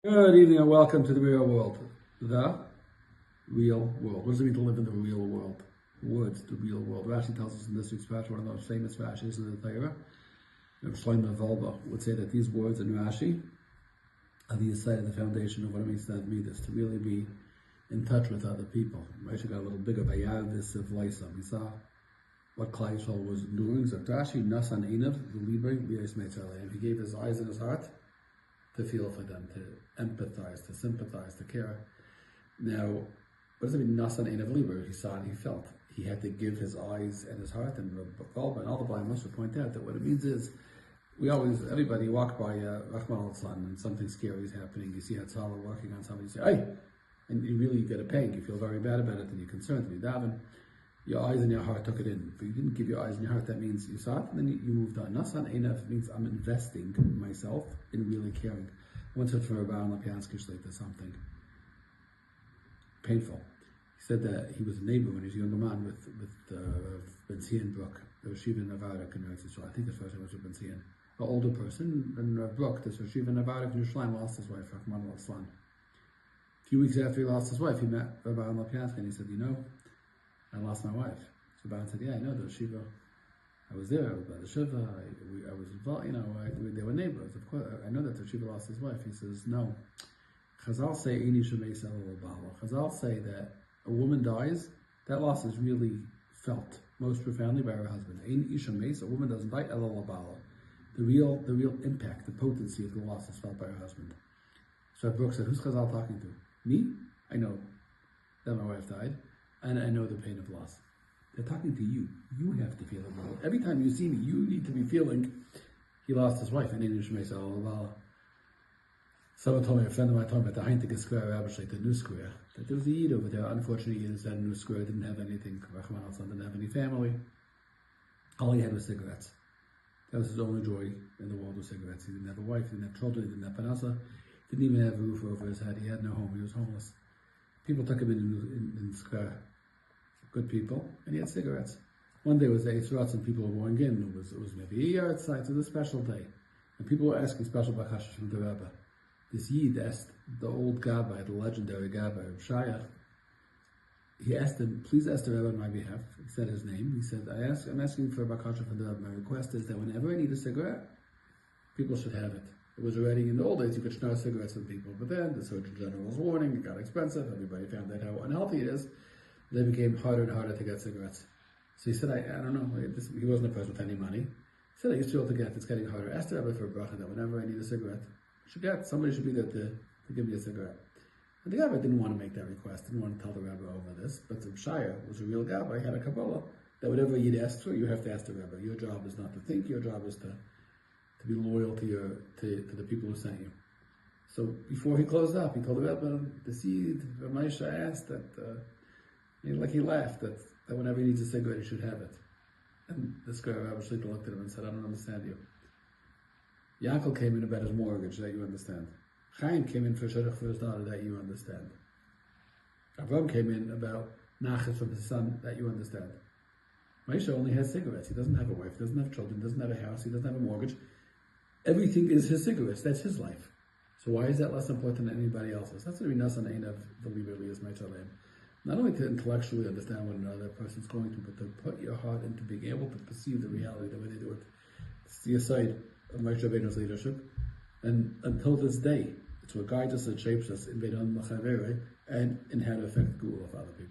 Good evening and welcome to the real world. The real world. What does it mean to live in the real world? Words, the real world. Rashi tells us in this week's Rashi, one of those famous Rashis in the Torah. Rabbi Shlomo Volba would say that these words in Rashi are the side of the foundation of what it means to have midas, to really be in touch with other people. Rashi got a little bigger by Yadis of Laisam. He saw what Klal Yisrael was doing. So Rashi, Nasan Einav, the Libre, B'yais Meitzalei. He gave his eyes and his heart to feel for them, to empathize, to sympathize, to care. Now, what does it mean, Nasan Einav Liber? He saw and he felt. He had to give his eyes and his heart, and all the blind must point out that what it means is, everybody walk by Rahman al-San and something scary is happening. You see Hatzala working on something, you say, hey, and you really get a pain. You feel very bad about it, and you're concerned, and you daven. Your eyes and your heart took it in. But you didn't give your eyes and your heart, that means you saw it, and then you moved on. Nasan Einav means I'm investing myself in really caring. I once heard from Rabbi Lapiansky to something painful. He said that he was a neighbor when he was a younger man with Ben Zion Brook, the Yeshiva in Nevada, so I think his first name was Ben Zion. An older person, and Brook, this Yeshiva in Nevada in Yerushalayim, lost his wife, Rahman al-Islam. A few weeks after he lost his wife, he met Rabbi Lapiansky, and he said, I lost my wife. So Rabbi said, yeah, I know the Yeshiva. I was there, I was by the Shiva, I was involved, they were neighbors. Of course, I know that the Shiva lost his wife. He says, no. Chazal say, Chazal say that a woman dies, that loss is really felt most profoundly by her husband. A woman doesn't die, the real impact, the potency of the loss is felt by her husband. So Brooke said, who's Chazal talking to? Me? I know that my wife died, and I know the pain of loss. They're talking to you. You have to feel it. Every time you see me, you need to be feeling he lost his wife. Someone told me, a friend of mine told me at the Heintige Square, the new square, that there was a Yid over there. Unfortunately, Yid that new square didn't have anything. Rahman al didn't have any family. All he had was cigarettes. That was his only joy in the world, was cigarettes. He didn't have a wife, he didn't have children, he didn't have panasa, didn't even have a roof over his head. He had no home, he was homeless. People took him in the square. Good people, and he had cigarettes. One day was the Eitzratz and people were going in. It was maybe a yard site, it was a special day. And people were asking special bakashas from the Rebbe. This Yid asked the old Gabbai, the legendary Gabbai, Shayach, he asked him, please ask the Rebbe on my behalf. He said his name. He said, I'm asking for a bakasha from the Rebbe. My request is that whenever I need a cigarette, people should have it. It was already in the old days, you could snort cigarettes with people. But then the Surgeon General's warning, it got expensive. Everybody found out how unhealthy it is. They became harder and harder to get cigarettes. So he said, I don't know, he wasn't a person with any money. He said, I used to be able to get, it's getting harder. Ask the Rebbe for a bracha that whenever I need a cigarette, somebody should be there to give me a cigarette. And the Gabbai didn't want to make that request, didn't want to tell the Rebbe over this, but the Shire was a real Gabbai, had a Kabbalah, that whatever you'd ask for, you have to ask the Rebbe. Your job is not to think, your job is to be loyal to the people who sent you. So before he closed up, he told the Rebbe, the seed, Ramesha asked that, he laughed that whenever he needs a cigarette, he should have it. And this guy, Rabbi Shlita, looked at him and said, I don't understand you. Yaakov came in about his mortgage, that you understand. Chaim came in for shidduch for his daughter, that you understand. Avram came in about nachas from his son, that you understand. Moshe only has cigarettes. He doesn't have a wife, he doesn't have children, he doesn't have a house, he doesn't have a mortgage. Everything is his cigarettes. That's his life. So why is that less important than anybody else's? That's what we Nasan Einav the Liber is Meitzalem. Not only to intellectually understand what another person's going through, but to put your heart into being able to perceive the reality the way they do it. It's the aside of Moshe Rabbeinu's leadership. And until this day, it's what guides us and shapes us in Beinan Machavere and in how to affect the Gula of other people.